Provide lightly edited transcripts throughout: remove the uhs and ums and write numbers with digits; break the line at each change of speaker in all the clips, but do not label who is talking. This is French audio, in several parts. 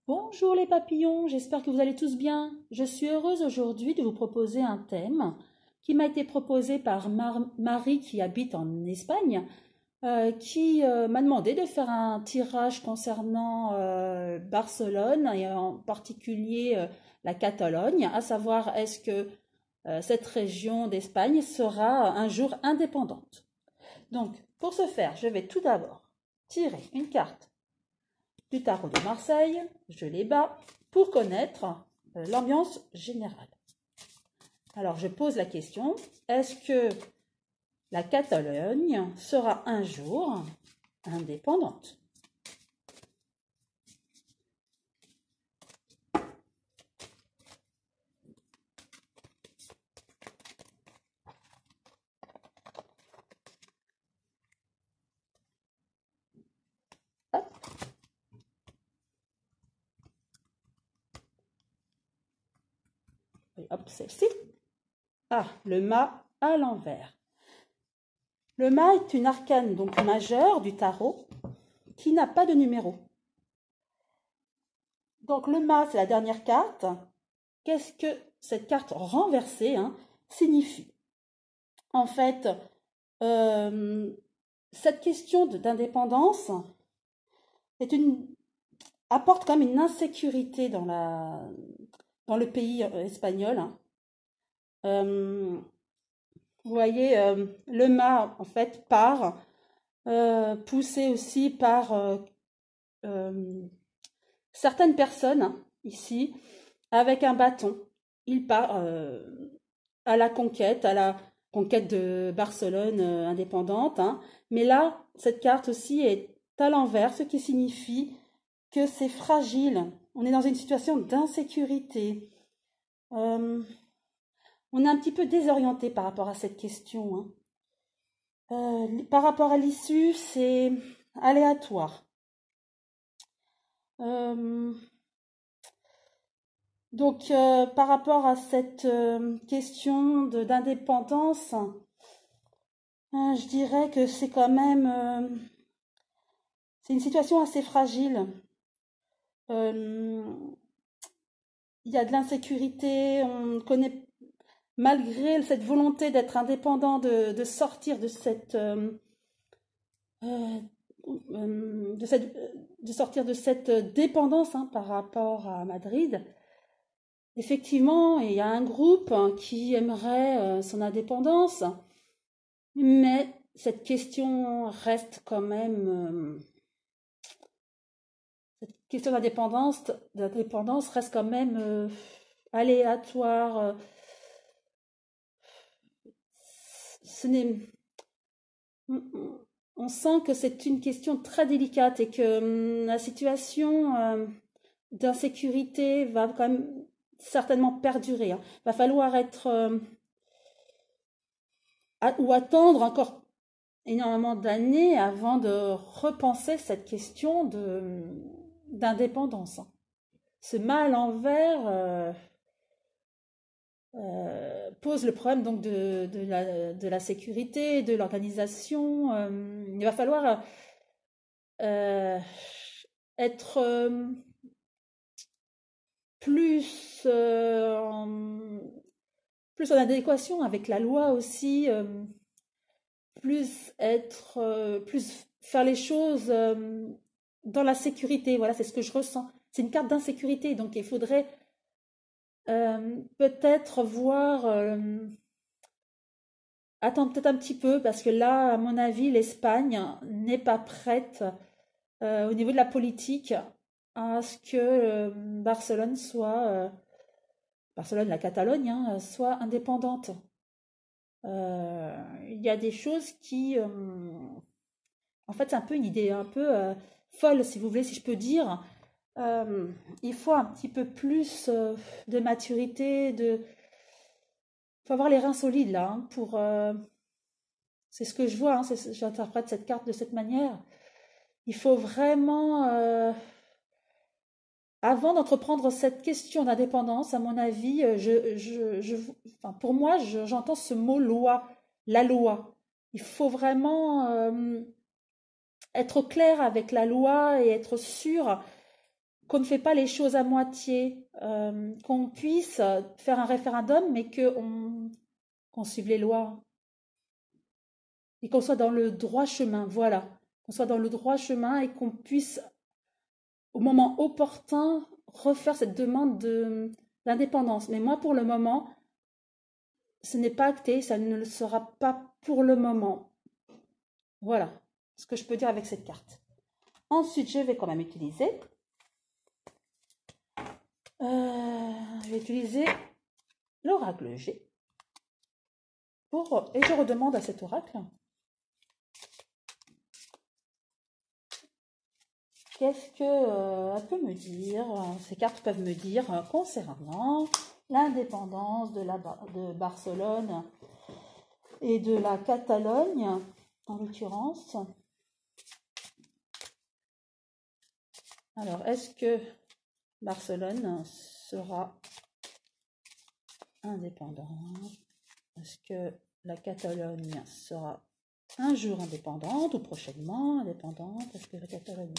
Bonjour les papillons, j'espère que vous allez tous bien. Je suis heureuse aujourd'hui de vous proposer un thème qui m'a été proposé par Marie qui habite en Espagne, qui m'a demandé de faire un tirage concernant Barcelone et en particulier la Catalogne, à savoir est-ce que cette région d'Espagne sera un jour indépendante. Donc pour ce faire, je vais tout d'abord tirer une carte du tarot de Marseille, je les bats pour connaître l'ambiance générale. Alors je pose la question, est-ce que la Catalogne sera un jour indépendante? Hop. Et hop, celle-ci. Ah, le mât à l'envers. Le mât est une arcane donc majeure du tarot qui n'a pas de numéro. Donc le mât, c'est la dernière carte. Qu'est-ce que cette carte renversée signifie? En fait, cette question d'indépendance apporte quand même une insécurité dans le pays espagnol. Vous voyez, le mât, en fait, part, poussé aussi par certaines personnes, ici, avec un bâton. Il part à la conquête de Barcelone indépendante. Mais là, cette carte aussi est à l'envers, ce qui signifie que c'est fragile. On est dans une situation d'insécurité. On est un petit peu désorienté par rapport à cette question. Par rapport à l'issue, c'est aléatoire. Donc, par rapport à cette question d'indépendance, je dirais que c'est quand même c'est une situation assez fragile. Il y a de l'insécurité, on connaît, malgré cette volonté d'être indépendant, de sortir de cette dépendance par rapport à Madrid. Effectivement, il y a un groupe qui aimerait son indépendance, mais cette question reste quand même, cette question d'indépendance reste quand même aléatoire. On sent que c'est une question très délicate et que la situation d'insécurité va quand même certainement perdurer. Va falloir être ou attendre encore énormément d'années avant de repenser cette question d'indépendance. Ce mât à l'envers pose le problème donc de la sécurité, de l'organisation. Il va falloir être plus en adéquation avec la loi aussi, plus faire les choses dans la sécurité. Voilà, c'est ce que je ressens. C'est une carte d'insécurité, donc il faudrait peut-être voir, attendre peut-être un petit peu, parce que là, à mon avis, l'Espagne n'est pas prête au niveau de la politique à ce que Barcelone la Catalogne, soit indépendante. Il y a des choses qui, en fait, c'est un peu une idée un peu folle, si vous voulez, si je peux dire. Il faut un petit peu plus de maturité, il faut avoir les reins solides là, c'est ce que je vois, j'interprète cette carte de cette manière. Il faut vraiment, avant d'entreprendre cette question d'indépendance, à mon avis, enfin, pour moi, j'entends ce mot loi, la loi. Il faut vraiment être clair avec la loi et être sûr qu'on ne fait pas les choses à moitié, qu'on puisse faire un référendum, mais qu'on suive les lois et qu'on soit dans le droit chemin, voilà. Qu'on soit dans le droit chemin et qu'on puisse, au moment opportun, refaire cette demande d'indépendance. Mais moi, pour le moment, ce n'est pas acté, ça ne le sera pas pour le moment. Voilà ce que je peux dire avec cette carte. Ensuite, je vais quand même utiliser. Je vais utiliser l'oracle G. Et je redemande à cet oracle qu'est-ce qu'elle peut me dire, ces cartes peuvent me dire concernant l'indépendance de Barcelone et de la Catalogne, en l'occurrence. Alors, est-ce que Barcelone sera indépendante? Est-ce que la Catalogne sera un jour indépendante ou prochainement indépendante? Est-ce que la Catalogne...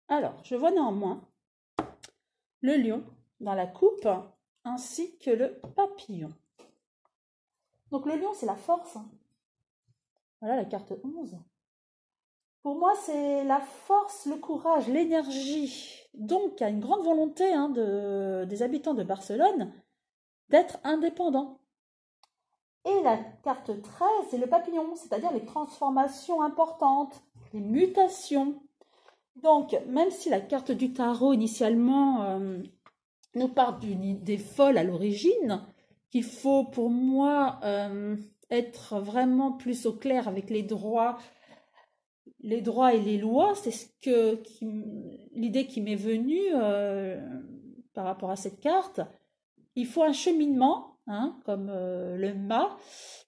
Alors, je vois néanmoins le lion dans la coupe ainsi que le papillon. Donc le lion, c'est la force. Voilà la carte 11. Pour moi, c'est la force, le courage, l'énergie. Donc, il y a une grande volonté des habitants de Barcelone d'être indépendants. Et la carte 13, c'est le papillon, c'est-à-dire les transformations importantes, les mutations. Donc, même si la carte du tarot, initialement, nous part d'une idée folle à l'origine, qu'il faut, pour moi, être vraiment plus au clair avec les droits et les lois, c'est l'idée qui m'est venue par rapport à cette carte. Il faut un cheminement, comme le mât.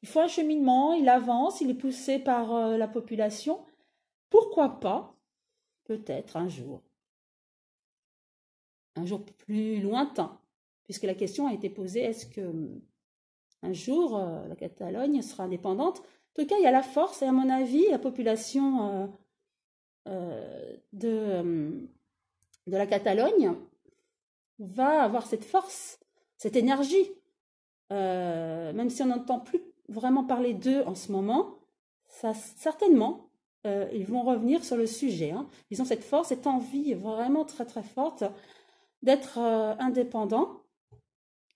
Il faut un cheminement, il avance, il est poussé par la population. Pourquoi pas, peut-être un jour plus lointain, puisque la question a été posée, est-ce que un jour la Catalogne sera indépendante? En tout cas, il y a la force, et à mon avis, la population de la Catalogne va avoir cette force, cette énergie, même si on n'entend plus vraiment parler d'eux en ce moment, ça, certainement, ils vont revenir sur le sujet. Ils ont cette force, cette envie vraiment très très forte d'être indépendants.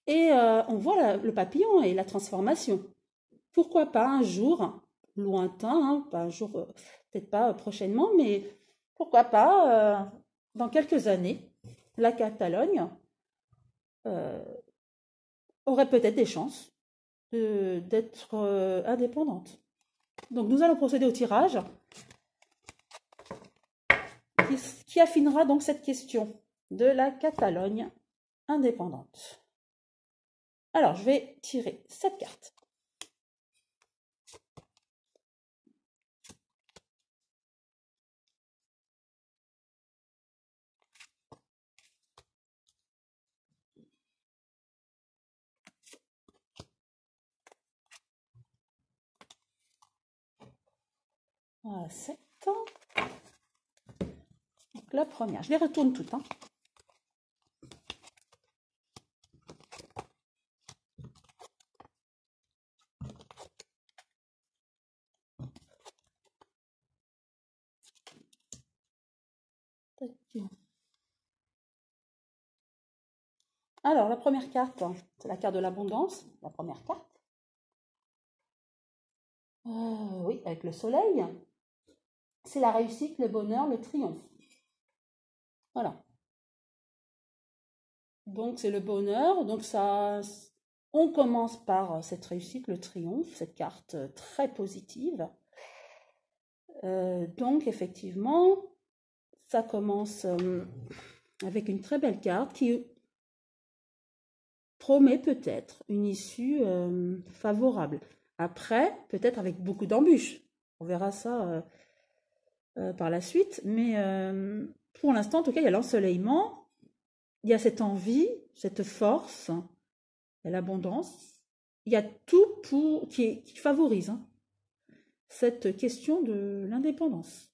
Et on voit le papillon et la transformation. Pourquoi pas un jour lointain, pas un jour, peut-être pas prochainement, mais pourquoi pas dans quelques années, la Catalogne aurait peut-être des chances d'être indépendante. Donc nous allons procéder au tirage qui affinera donc cette question de la Catalogne indépendante. Alors, je vais tirer cette carte. Voilà, 7. Donc, la première, je les retourne toutes. Alors, la première carte, c'est la carte de l'abondance, la première carte. Oui, avec le soleil. C'est la réussite, le bonheur, le triomphe. Voilà. Donc, c'est le bonheur. Donc, on commence par cette réussite, le triomphe, cette carte très positive. Donc, effectivement, ça commence avec une très belle carte qui promet peut-être une issue favorable. Après, peut-être avec beaucoup d'embûches. On verra ça par la suite. Mais pour l'instant, en tout cas, il y a l'ensoleillement. il y a cette envie, cette force, l'abondance. Il y a tout qui favorise cette question de l'indépendance.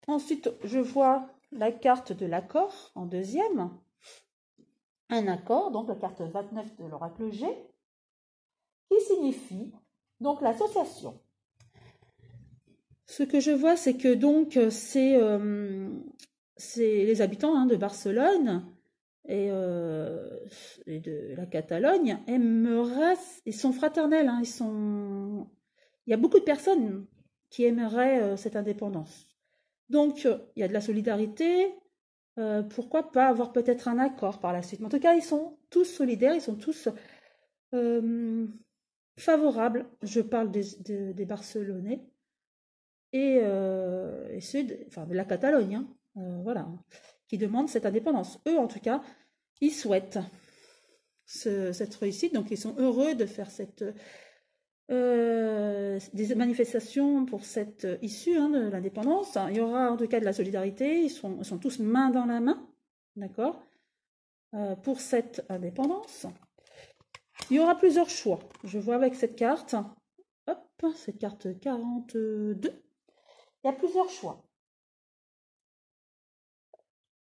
Ensuite, je vois la carte de l'accord en deuxième. Un accord, donc la carte 29 de l'oracle G, qui signifie donc l'association. Ce que je vois, c'est que donc c'est les habitants de Barcelone et de la Catalogne ils sont fraternels, il y a beaucoup de personnes qui aimeraient cette indépendance. Donc il y a de la solidarité, pourquoi pas avoir peut-être un accord par la suite. Mais en tout cas, ils sont tous solidaires, ils sont tous favorables. Je parle des Barcelonais et ceux de la Catalogne, voilà, qui demandent cette indépendance. Eux, en tout cas, ils souhaitent cette réussite, donc ils sont heureux de faire des manifestations pour cette issue de l'indépendance. Il y aura en tout cas de la solidarité, ils sont tous main dans la main, d'accord, pour cette indépendance. Il y aura plusieurs choix. Je vois avec cette carte, hop, cette carte 42, il y a plusieurs choix.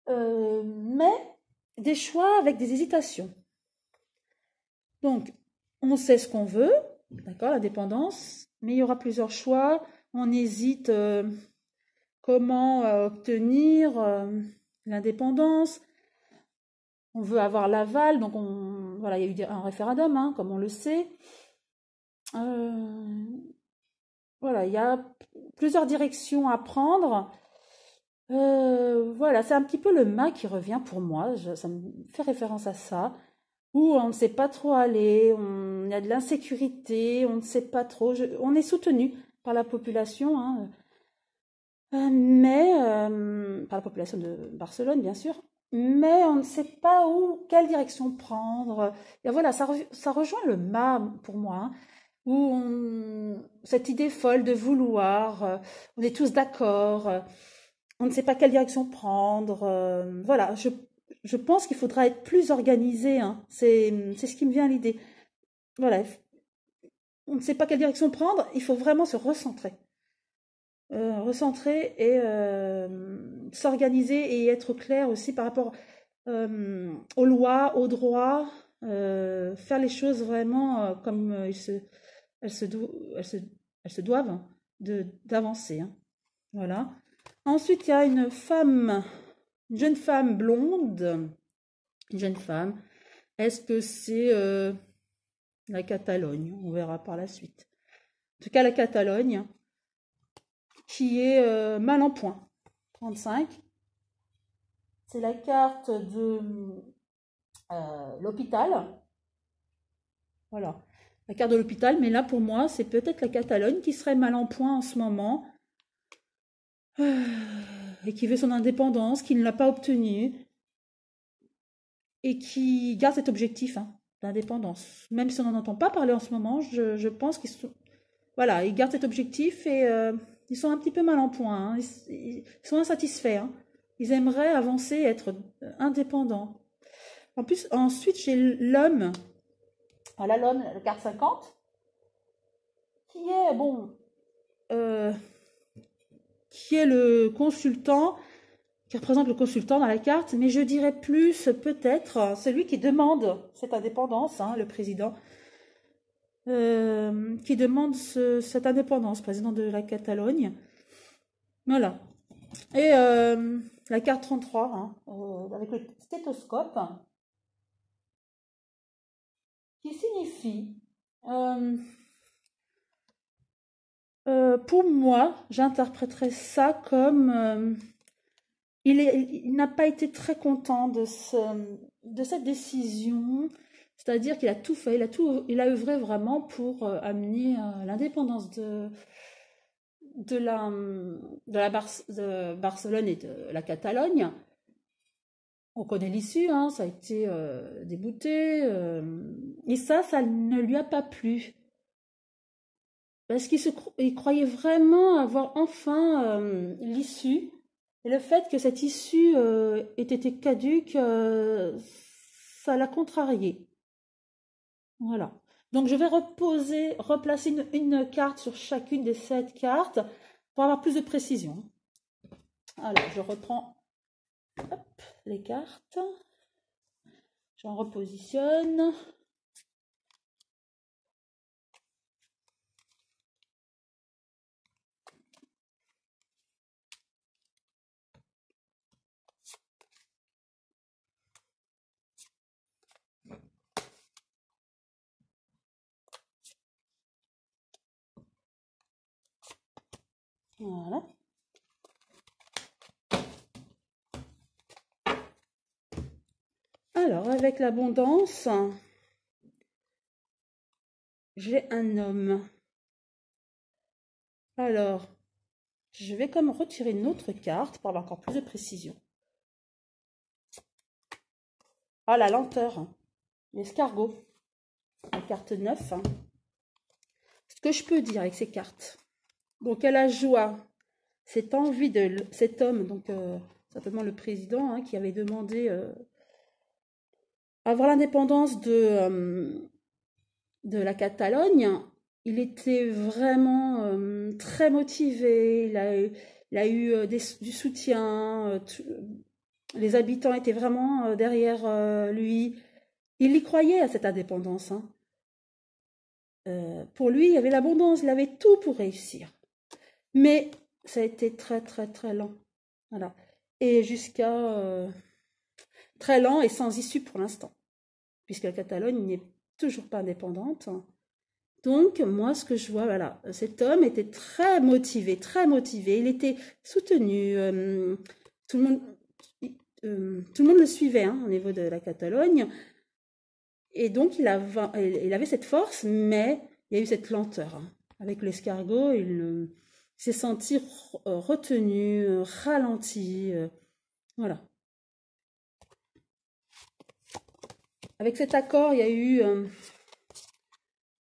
Mais des choix avec des hésitations. Donc, on sait ce qu'on veut, d'accord, l'indépendance, mais il y aura plusieurs choix. On hésite comment obtenir l'indépendance. On veut avoir l'aval, donc voilà, il y a eu un référendum, comme on le sait. Voilà, il y a plusieurs directions à prendre. Voilà, c'est un petit peu le mât qui revient pour moi, ça me fait référence à ça, où on ne sait pas trop aller, il y a de l'insécurité, on ne sait pas trop, on est soutenu par la population, mais par la population de Barcelone, bien sûr, mais on ne sait pas quelle direction prendre. Et voilà, ça rejoint le mât pour moi, où cette idée folle de vouloir, on est tous d'accord, on ne sait pas quelle direction prendre. Voilà, je pense qu'il faudra être plus organisé. C'est ce qui me vient à l'idée. Voilà, on ne sait pas quelle direction prendre, il faut vraiment se recentrer. Recentrer et s'organiser et être clair aussi par rapport aux lois, aux droits, faire les choses vraiment comme elles se doivent d'avancer. Voilà. Ensuite, il y a une jeune femme blonde, une jeune femme. Est-ce que c'est la Catalogne? On verra par la suite. En tout cas, la Catalogne, qui est mal en point. 35. C'est la carte de l'hôpital. Voilà. La carte de l'hôpital, mais là, pour moi, c'est peut-être la Catalogne qui serait mal en point en ce moment. Et qui veut son indépendance, qui ne l'a pas obtenue, et qui garde cet objectif d'indépendance. Même si on n'en entend pas parler en ce moment, je pense qu'ils sont... Voilà, ils gardent cet objectif et ils sont un petit peu mal en point. Ils sont insatisfaits. Ils aimeraient avancer, être indépendants. En plus, ensuite, j'ai l'homme. Voilà l'homme, la carte 50, qui est, qui est le consultant, qui représente le consultant dans la carte, mais je dirais plus peut-être celui qui demande cette indépendance, le président, qui demande cette indépendance, président de la Catalogne. Voilà. Et la carte 33, avec le stéthoscope, qui signifie, pour moi, j'interpréterais ça comme... il n'a pas été très content de cette décision, c'est-à-dire qu'il a tout fait, il a œuvré vraiment pour amener l'indépendance de Barcelone et de la Catalogne. On connaît l'issue, ça a été débouté, et ça ne lui a pas plu. Parce qu'il croyait vraiment avoir enfin l'issue. Et le fait que cette issue ait été caduque, ça l'a contrarié. Voilà. Donc je vais replacer une carte sur chacune des 7 cartes pour avoir plus de précision. Alors, je reprends les cartes. J'en repositionne. Voilà. Alors, avec l'abondance, j'ai un homme. Alors, je vais comme retirer une autre carte pour avoir encore plus de précision. Ah, la lenteur, l'escargot, la carte 9. Ce que je peux dire avec ces cartes. Donc, elle a joie, cette envie de cet homme, donc certainement le président, qui avait demandé avoir l'indépendance de la Catalogne. Il était vraiment très motivé, il a eu du soutien, les habitants étaient vraiment derrière lui. Il y croyait à cette indépendance. Pour lui, il y avait l'abondance, il avait tout pour réussir. Mais ça a été très très très lent. Voilà. Et jusqu'à très lent et sans issue pour l'instant, puisque la Catalogne n'est toujours pas indépendante. Donc, moi, ce que je vois, voilà, cet homme était très motivé, il était soutenu, tout le monde le suivait au niveau de la Catalogne, et donc il avait cette force, mais il y a eu cette lenteur. Avec l'escargot, il s'est senti retenu, ralenti, voilà. Avec cet accord, il y a eu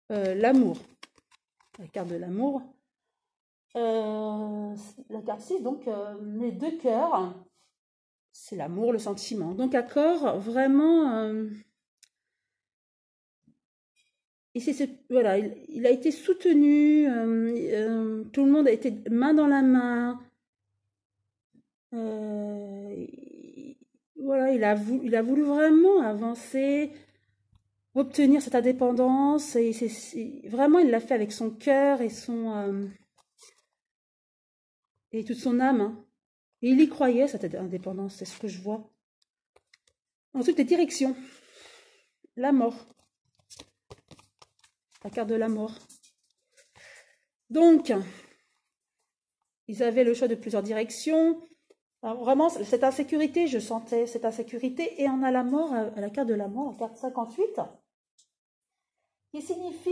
l'amour, la carte de l'amour. La carte 6, donc les 2 cœurs, c'est l'amour, le sentiment. Donc accord, vraiment, voilà, il a été soutenu, tout le monde a été main dans la main. Voilà, il a voulu vraiment avancer, obtenir cette indépendance, et vraiment il l'a fait avec son cœur et et toute son âme. Et il y croyait, cette indépendance, c'est ce que je vois. Ensuite, les directions. La mort. La carte de la mort. Donc, ils avaient le choix de plusieurs directions. Alors, vraiment, cette insécurité, je sentais cette insécurité. Et on a la mort, la carte de la mort, la carte 58, qui signifie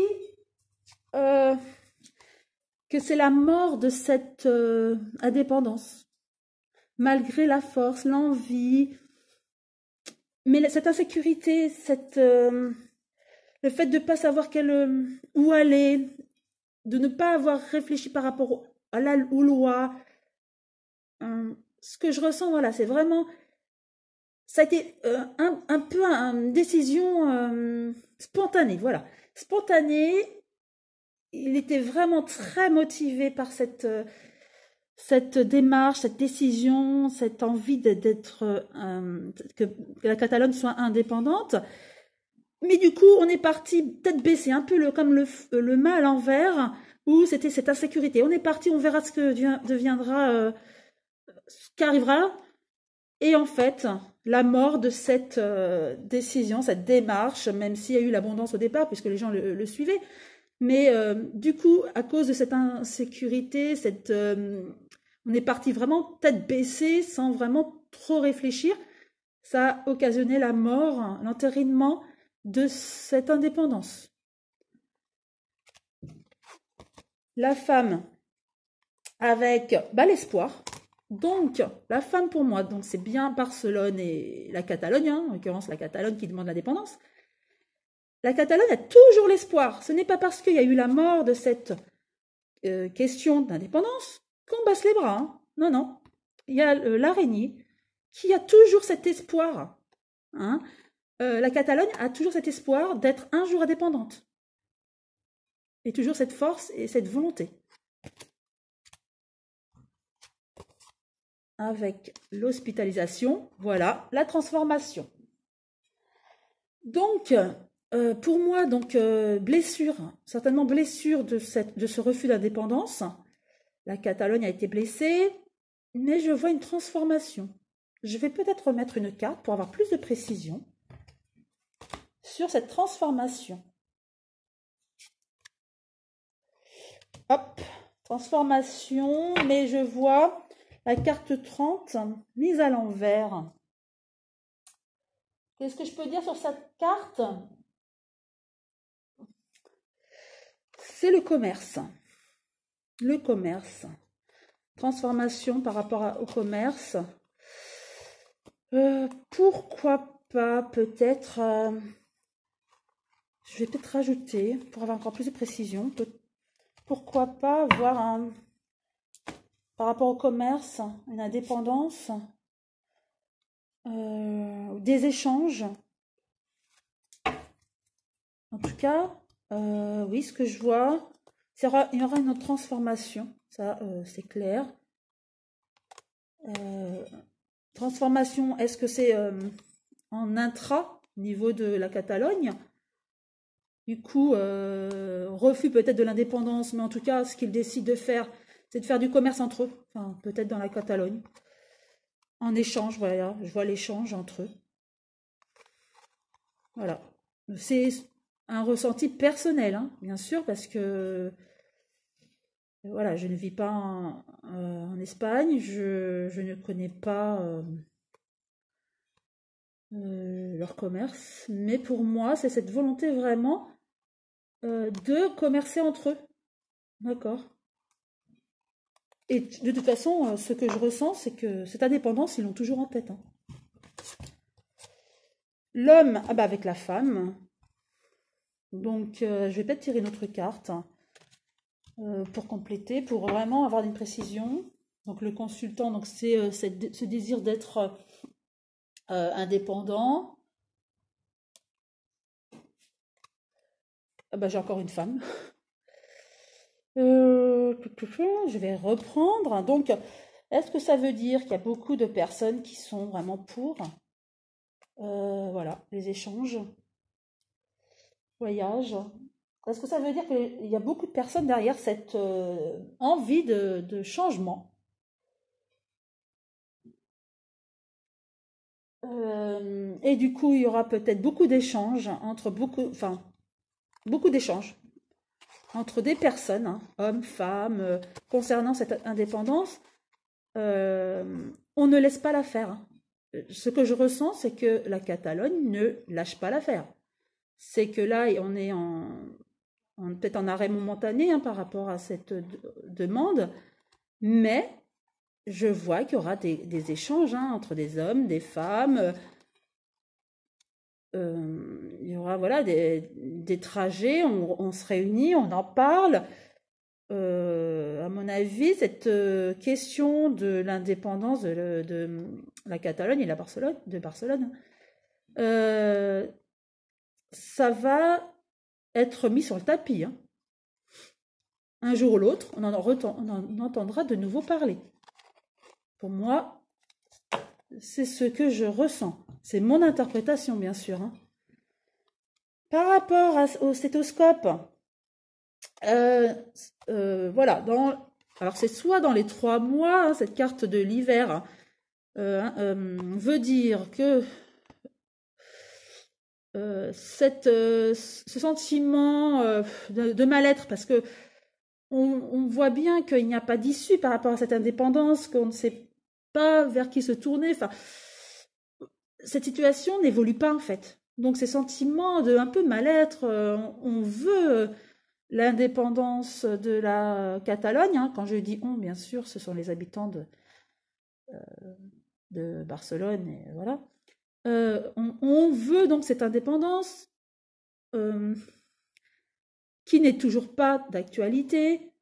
que c'est la mort de cette indépendance. Malgré la force, l'envie, mais cette insécurité, le fait de ne pas savoir où aller, de ne pas avoir réfléchi par rapport aux lois, ce que je ressens, voilà, c'est vraiment, ça a été un peu une décision spontanée, voilà, spontanée. Il était vraiment très motivé par cette démarche, cette décision, cette envie que la Catalogne soit indépendante. Mais du coup, on est parti tête baissée, un peu comme le mât à l'envers, où c'était cette insécurité. On est parti, on verra ce que deviendra, ce qu'arrivera. Et en fait, la mort de cette décision, cette démarche, même s'il y a eu l'abondance au départ, puisque les gens le suivaient, mais du coup, à cause de cette insécurité, on est parti vraiment tête baissée, sans vraiment trop réfléchir. Ça a occasionné la mort, l'entérinement de cette indépendance. La femme avec l'espoir. Donc, la femme pour moi, donc c'est bien Barcelone et la Catalogne, en l'occurrence la Catalogne qui demande l'indépendance. La Catalogne a toujours l'espoir. Ce n'est pas parce qu'il y a eu la mort de cette question d'indépendance qu'on baisse les bras. Non, non. il y a l'araignée qui a toujours cet espoir. Hein. La Catalogne a toujours cet espoir d'être un jour indépendante. Et toujours cette force et cette volonté. Avec l'hospitalisation, voilà, la transformation. Donc, pour moi, blessure, certainement blessure de ce refus d'indépendance. La Catalogne a été blessée, mais je vois une transformation. Je vais peut-être remettre une carte pour avoir plus de précision sur cette transformation. Hop, transformation, mais je vois la carte 30 mise à l'envers. Qu'est-ce que je peux dire sur cette carte? C'est le commerce. Le commerce. Transformation par rapport au commerce. Pourquoi pas peut-être... je vais peut-être rajouter, pour avoir encore plus de précision, pourquoi pas avoir par rapport au commerce, une indépendance, des échanges. En tout cas, oui, ce que je vois, il y aura une autre transformation, ça c'est clair. Transformation, est-ce que c'est en intra, au niveau de la Catalogne? Du coup, refus peut-être de l'indépendance, mais en tout cas, ce qu'ils décident de faire, c'est de faire du commerce entre eux, enfin, peut-être dans la Catalogne. En échange, voilà, je vois l'échange entre eux. Voilà. C'est un ressenti personnel, hein, bien sûr, parce que voilà, je ne vis pas en Espagne, je ne connais pas leur commerce, mais pour moi, c'est cette volonté vraiment de commercer entre eux. D'accord. Et de toute façon, ce que je ressens, c'est que cette indépendance, ils l'ont toujours en tête. Hein. L'homme, ah bah avec la femme. Donc, je vais peut-être tirer une autre carte pour compléter, pour vraiment avoir une précision. Donc, le consultant, donc c'est ce désir d'être indépendant. Ah bah, j'ai encore une femme. Je vais reprendre. Donc, est-ce que ça veut dire qu'il y a beaucoup de personnes qui sont vraiment pour voilà, les échanges, voyages? Est-ce que ça veut dire qu'il y a beaucoup de personnes derrière cette envie de changement? Et du coup, il y aura peut-être beaucoup d'échanges entre beaucoup d'échanges entre des personnes, hein, hommes, femmes, concernant cette indépendance. On ne laisse pas l'affaire. Hein. Ce que je ressens, c'est que la Catalogne ne lâche pas l'affaire. C'est que là, on est peut-être en arrêt momentané hein, par rapport à cette demande, mais je vois qu'il y aura des échanges hein, entre des hommes, des femmes. Il y aura voilà, des trajets, on se réunit, on en parle. À mon avis, cette question de l'indépendance de la Catalogne et de Barcelone, ça va être mis sur le tapis. Hein. Un jour ou l'autre, on en entendra de nouveau parler. Pour moi, c'est ce que je ressens. C'est mon interprétation, bien sûr. Hein. Par rapport au stéthoscope, voilà, alors c'est soit dans les 3 mois, hein, cette carte de l'hiver veut dire que ce sentiment de mal-être, parce que on voit bien qu'il n'y a pas d'issue par rapport à cette indépendance, qu'on ne sait pas vers qui se tourner. Enfin, cette situation n'évolue pas en fait. Donc ces sentiments de un peu mal-être, on veut l'indépendance de la Catalogne. Hein. Quand je dis on, bien sûr, ce sont les habitants de Barcelone. Et voilà. On veut donc cette indépendance qui n'est toujours pas d'actualité.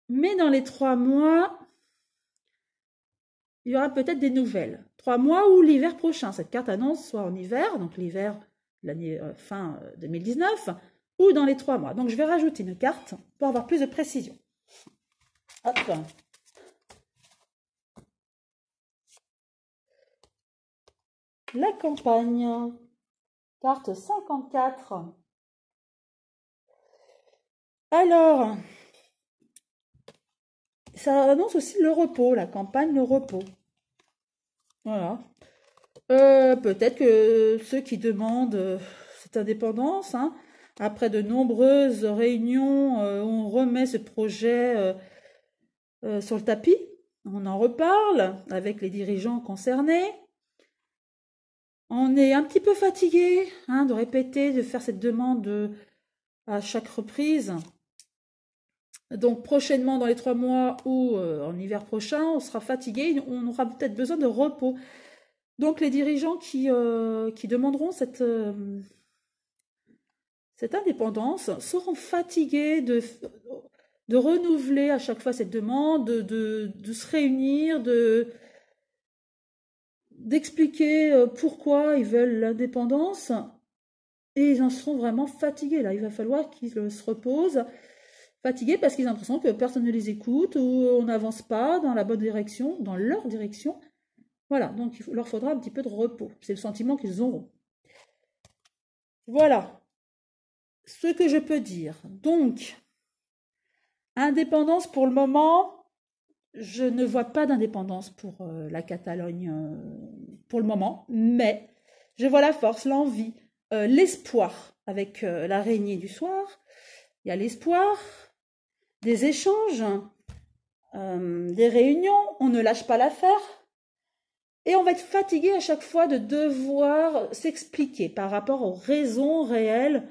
Mais dans les 3 mois, il y aura peut-être des nouvelles. 3 mois ou l'hiver prochain. Cette carte annonce soit en hiver, donc l'hiver, l'année fin 2019, ou dans les 3 mois. Donc je vais rajouter une carte pour avoir plus de précision. Hop. La campagne. Carte 54. Alors, ça annonce aussi le repos, la campagne, le repos. Voilà. Peut-être que ceux qui demandent cette indépendance, hein, après de nombreuses réunions, on remet ce projet sur le tapis, on en reparle avec les dirigeants concernés. On est un petit peu fatigué hein, de répéter, de faire cette demande à chaque reprise. Donc prochainement, dans les 3 mois ou en hiver prochain, on sera fatigué, on aura peut-être besoin de repos. Donc les dirigeants qui demanderont cette indépendance seront fatigués de renouveler à chaque fois cette demande, de se réunir, d'expliquer pourquoi ils veulent l'indépendance. Et ils en seront vraiment fatigués. Là, il va falloir qu'ils se reposent. Fatigués parce qu'ils ont l'impression que personne ne les écoute ou on n'avance pas dans la bonne direction, dans leur direction. Voilà, donc il leur faudra un petit peu de repos. C'est le sentiment qu'ils auront. Voilà ce que je peux dire. Donc, indépendance pour le moment, je ne vois pas d'indépendance pour la Catalogne pour le moment, mais je vois la force, l'envie, l'espoir avec l'araignée du soir. Il y a l'espoir, des échanges, des réunions, on ne lâche pas l'affaire. Et on va être fatigué à chaque fois de devoir s'expliquer par rapport aux raisons réelles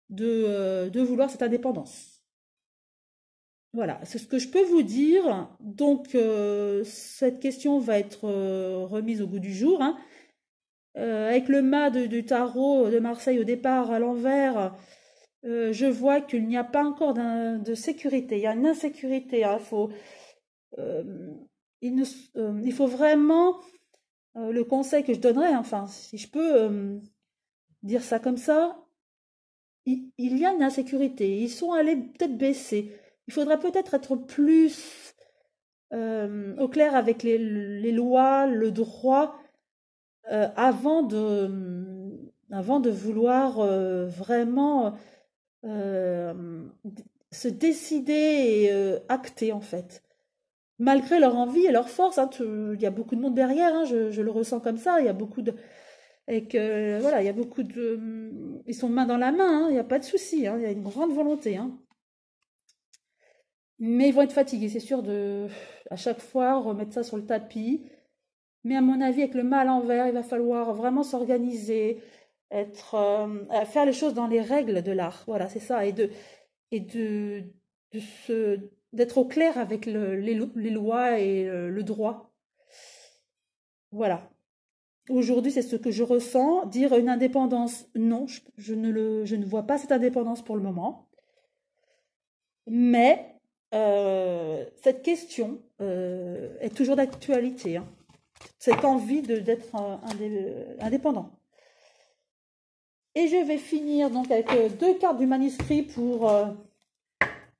de vouloir cette indépendance. Voilà, c'est ce que je peux vous dire. Donc, cette question va être remise au goût du jour. Hein. Avec le mât du tarot de Marseille au départ à l'envers, je vois qu'il n'y a pas encore de sécurité. Il y a une insécurité. Hein. Il faut vraiment... le conseil que je donnerais, enfin, si je peux dire ça comme ça, il y a une insécurité. Ils sont allés peut-être baisser. Il faudrait peut-être être plus au clair avec les lois, le droit, avant de vouloir vraiment se décider et acter, en fait. Malgré leur envie et leur force, hein, il y a beaucoup de monde derrière, hein, je le ressens comme ça, il y a beaucoup de... Et que, voilà, il y a beaucoup de... Ils sont main dans la main, hein, il n'y a pas de souci, hein, il y a une grande volonté. Hein. Mais ils vont être fatigués, c'est sûr, à chaque fois remettre ça sur le tapis. Mais à mon avis, avec le mât à l'envers, il va falloir vraiment s'organiser, faire les choses dans les règles de l'art. Voilà, c'est ça. Et d'être au clair avec les lois et le droit. Voilà. Aujourd'hui, c'est ce que je ressens. Dire une indépendance, non, je ne vois pas cette indépendance pour le moment. Mais cette question est toujours d'actualité. Hein. Cette envie d'être indépendant. Et je vais finir donc avec 2 cartes du manuscrit pour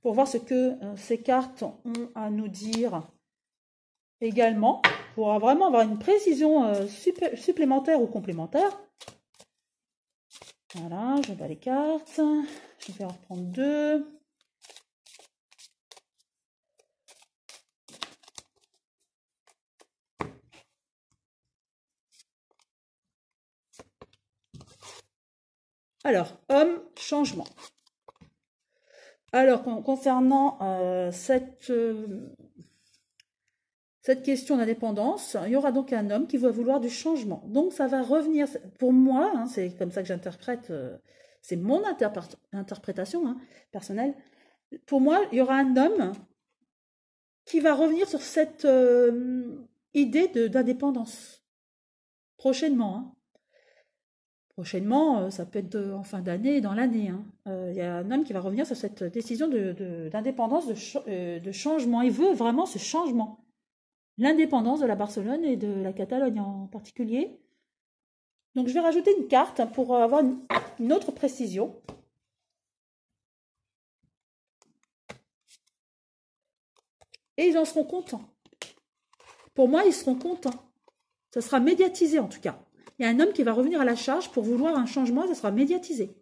voir ce que ces cartes ont à nous dire également, pour vraiment avoir une précision supplémentaire ou complémentaire. Voilà, je bats les cartes. Je vais en reprendre 2. Alors, homme, changement. Alors, concernant cette question d'indépendance, il y aura donc un homme qui va vouloir du changement. Donc, ça va revenir, pour moi, hein, c'est comme ça que j'interprète, c'est mon interprétation hein, personnelle. Pour moi, il y aura un homme qui va revenir sur cette idée d'indépendance. Prochainement. Hein. Prochainement, ça peut être en fin d'année, dans l'année. Hein. Il y a un homme qui va revenir sur cette décision d'indépendance, de changement. Il veut vraiment ce changement. l'indépendance de la Barcelone et de la Catalogne en particulier. Donc je vais rajouter une carte pour avoir une autre précision. Et ils en seront contents. Pour moi, ils seront contents. Ça sera médiatisé en tout cas. Il y a un homme qui va revenir à la charge pour vouloir un changement, ça sera médiatisé.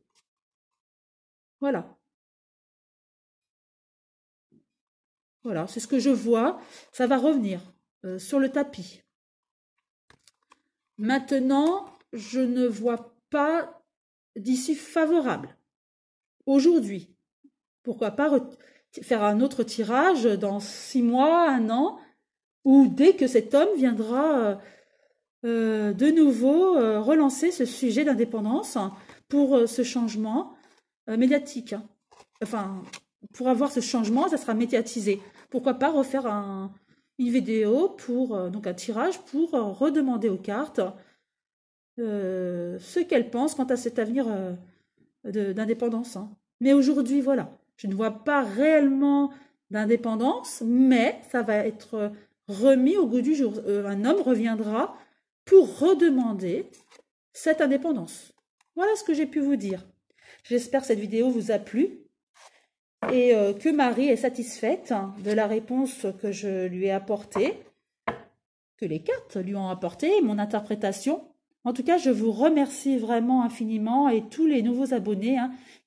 Voilà. Voilà, c'est ce que je vois. Ça va revenir sur le tapis. Maintenant, je ne vois pas d'issue favorable. Aujourd'hui, pourquoi pas faire un autre tirage dans 6 mois, 1 an, ou dès que cet homme viendra de nouveau relancer ce sujet d'indépendance pour ce changement médiatique. Enfin, pour avoir ce changement, ça sera médiatisé. Pourquoi pas refaire une vidéo pour donc un tirage pour redemander aux cartes ce qu'elles pensent quant à cet avenir d'indépendance. Mais aujourd'hui, voilà, je ne vois pas réellement d'indépendance, mais ça va être remis au goût du jour. Un homme reviendra pour redemander cette indépendance. Voilà ce que j'ai pu vous dire. J'espère que cette vidéo vous a plu et que Marie est satisfaite de la réponse que je lui ai apportée, que les cartes lui ont apporté, mon interprétation. En tout cas, je vous remercie vraiment infiniment et tous les nouveaux abonnés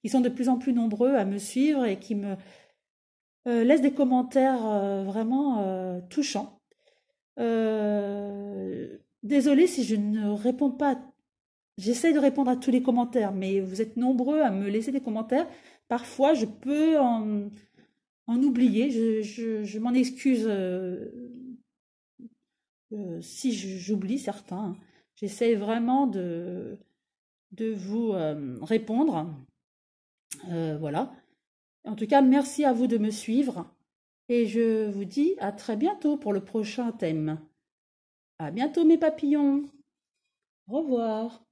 qui sont de plus en plus nombreux à me suivre et qui me laissent des commentaires vraiment touchants. Désolée si je ne réponds pas. J'essaie de répondre à tous les commentaires, mais vous êtes nombreux à me laisser des commentaires. Parfois, je peux en oublier. Je m'en excuse si j'oublie certains. J'essaie vraiment de vous répondre. Voilà. En tout cas, merci à vous de me suivre. Et je vous dis à très bientôt pour le prochain thème. À bientôt mes papillons. Au revoir.